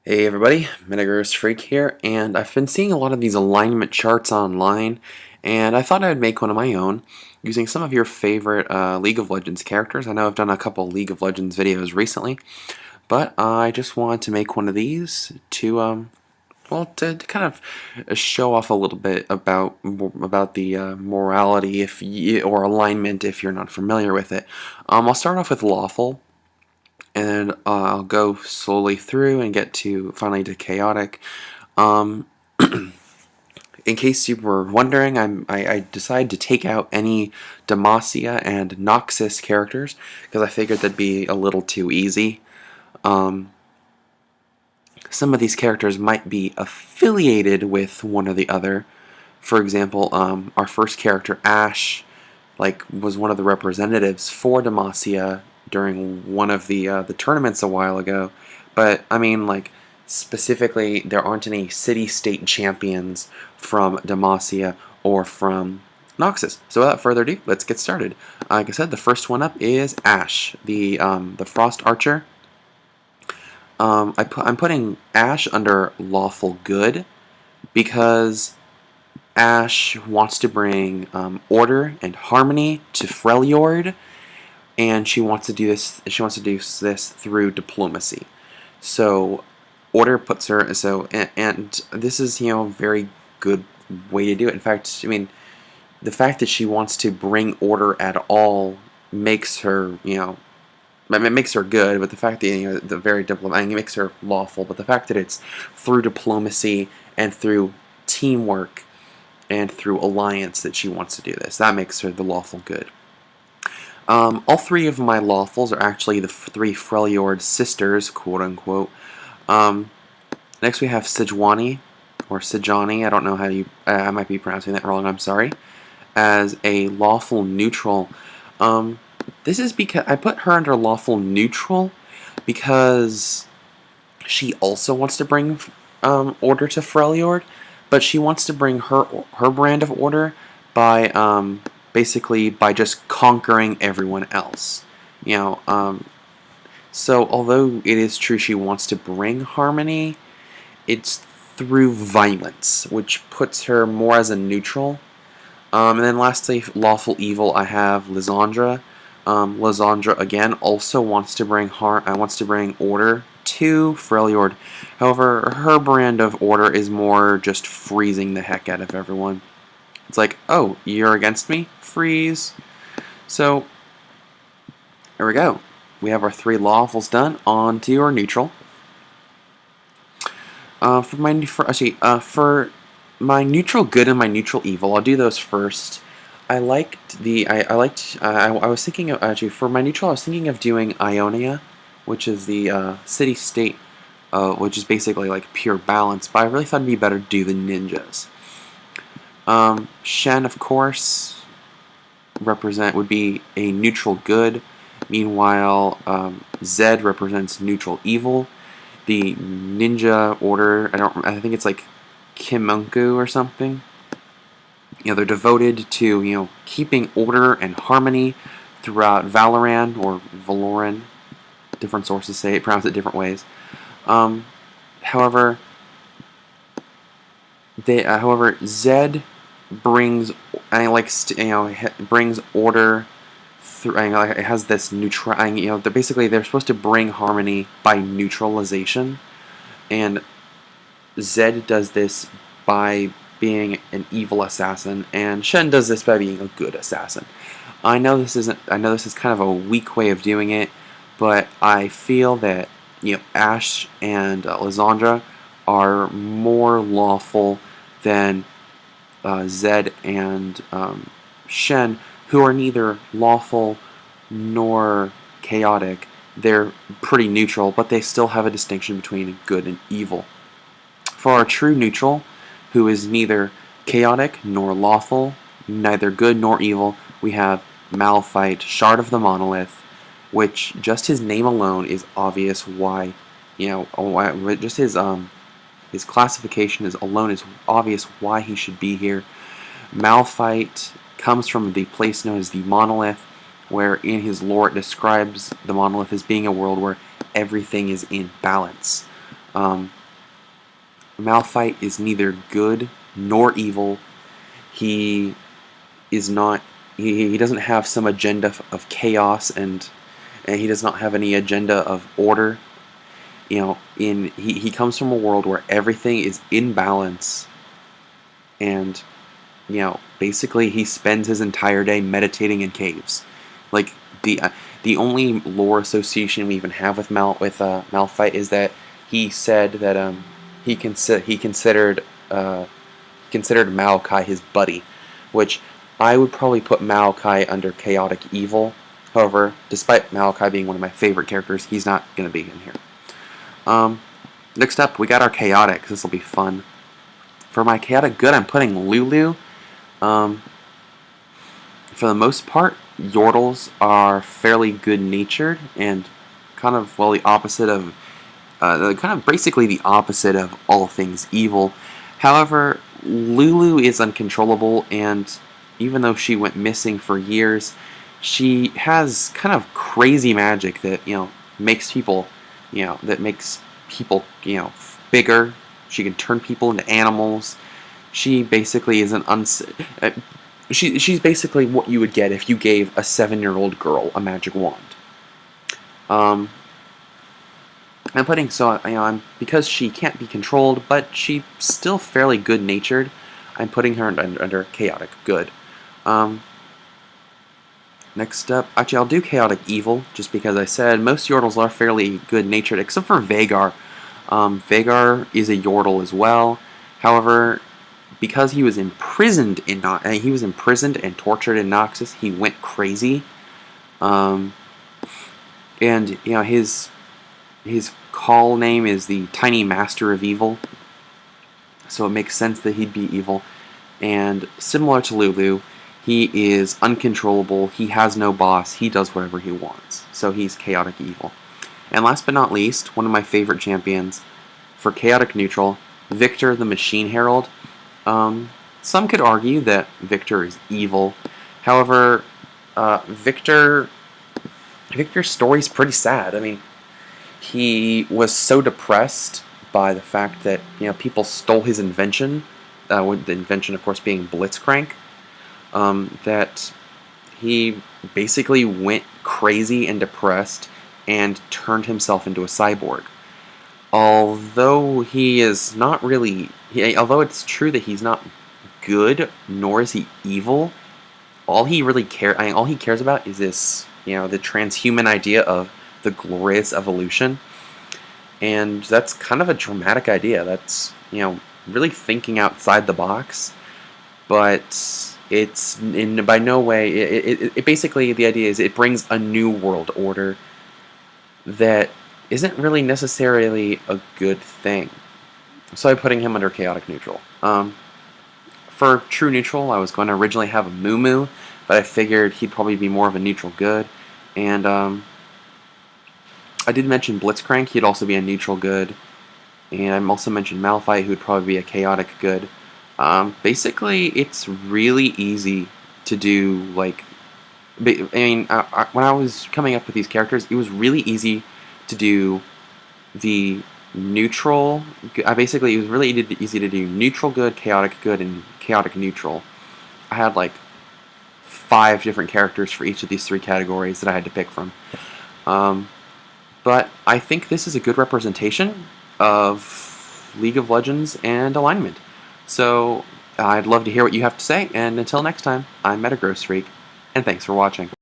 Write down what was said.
Hey everybody, Metagross Freak here, and I've been seeing a lot of these alignment charts online, and I thought I would make one of my own using some of your favorite League of Legends characters. I know I've done a couple League of Legends videos recently, but I just wanted to make one of these to, to kind of show off a little bit about the morality or alignment if you're not familiar with it. I'll start off with Lawful, and I'll go slowly through and get to finally to chaotic. Um, in case you were wondering, I decided to take out any Demacia and Noxus characters because I figured that'd be a little too easy. Um, some of these characters might be affiliated with one or the other. For example, our first character, Ashe, was one of the representatives for Demacia during one of the tournaments a while ago. But I mean, specifically, there aren't any city-state champions from Demacia or from Noxus. So without further ado, let's get started. Like I said, the first one up is Ashe, the Frost Archer. I'm putting Ashe under Lawful Good because Ashe wants to bring order and harmony to Freljord, and she wants to do this. She wants to do this through diplomacy. So, order puts her. And this is a very good way to do it. In fact, I mean, the fact that she wants to bring order at all makes her it makes her good. But the fact that the very diplomatic makes her lawful. But the fact that it's through diplomacy and through teamwork and through alliance that she wants to do this. That makes her the lawful good. All three of my lawfuls are actually the three Freljord sisters, quote unquote. Next we have Sejuani, or Sejani, I don't know how you, I might be pronouncing that wrong, I'm sorry, as a lawful neutral. This is because I put her under lawful neutral because she also wants to bring order to Freljord, but she wants to bring her brand of order by basically by just conquering everyone else. So although it is true she wants to bring harmony, it's through violence, which puts her more as a neutral. And then lastly, lawful evil, I have Lysandra. Lysandra again also wants to bring order to Freljord. However, her brand of order is more just freezing the heck out of everyone. It's like, oh, you're against me? Freeze. So, there we go. We have our three lawfuls done. On to our neutral. For my neutral good and my neutral evil, I'll do those first. I was thinking of, actually, for my neutral, I was thinking of doing Ionia, which is the city-state, which is basically like pure balance, but I really thought it'd be better to do the ninjas. Shen, of course, would be a neutral good. Meanwhile, Zed represents neutral evil. The ninja order, I think it's like Kimunku or something. They're devoted to, keeping order and harmony throughout Valoran or Valoran. Different sources pronounce it different ways. However, Zed brings brings order through. It has this neutral. Basically they're supposed to bring harmony by neutralization, and Zed does this by being an evil assassin, and Shen does this by being a good assassin. I know this is kind of a weak way of doing it, but I feel that Ashe and Lysandra are more lawful than Zed and Shen, who are neither lawful nor chaotic. They're pretty neutral, but they still have a distinction between good and evil. For our true neutral, who is neither chaotic nor lawful, neither good nor evil, we have Malphite, Shard of the Monolith, which just his name alone is obvious why, just his classification is obvious why he should be here. Malphite comes from the place known as the Monolith, where in his lore it describes the Monolith as being a world where everything is in balance. Malphite is neither good nor evil. He is not. He doesn't have some agenda of chaos, and he does not have any agenda of order. He comes from a world where everything is in balance, and basically he spends his entire day meditating in caves. Like the only lore association we even have with Malphite is that he said that he considered Maokai his buddy, which I would probably put Maokai under chaotic evil. However, despite Maokai being one of my favorite characters, he's not going to be in here. Next up, we got our chaotic. This will be fun. For my chaotic good, I'm putting Lulu. For the most part, Yordles are fairly good-natured and kind of, well, the opposite of, basically the opposite of all things evil. However, Lulu is uncontrollable, and even though she went missing for years, she has kind of crazy magic that, makes people, bigger. She can turn people into animals. She basically is she's basically what you would get if you gave a 7-year-old girl a magic wand. Because she can't be controlled, but she's still fairly good-natured, I'm putting her under chaotic good. Next up, actually I'll do chaotic evil, just because I said most Yordles are fairly good-natured, except for Vhagar. Vhagar is a Yordle as well. However, because he was imprisoned and tortured in Noxus, he went crazy. And his call name is the Tiny Master of Evil, so it makes sense that he'd be evil. And similar to Lulu, he is uncontrollable. He has no boss. He does whatever he wants. So he's chaotic evil. And last but not least, one of my favorite champions for chaotic neutral, Viktor the Machine Herald. Some could argue that Viktor is evil. However, Viktor's story's pretty sad. I mean, he was so depressed by the fact that people stole his invention, with the invention, of course, being Blitzcrank, that he basically went crazy and depressed and turned himself into a cyborg. Although he is not really, although it's true that he's not good, nor is he evil, all he cares about is this, the transhuman idea of the glorious evolution. And that's kind of a dramatic idea. That's, really thinking outside the box. But it's by no way, it basically, the idea is it brings a new world order that isn't really necessarily a good thing. So I'm putting him under chaotic neutral. For true neutral, I was going to originally have a Moo Moo, but I figured he'd probably be more of a neutral good. And I did mention Blitzcrank, he'd also be a neutral good. And I also mentioned Malphite, who'd probably be a chaotic good. Basically, it's really easy to do, like, when I was coming up with these characters, it was really easy to do the neutral. It was really easy to do neutral good, and chaotic neutral. I had like 5 different characters for each of these 3 categories that I had to pick from. But I think this is a good representation of League of Legends and alignment. So I'd love to hear what you have to say, and until next time, I'm Metagross Freak, and thanks for watching.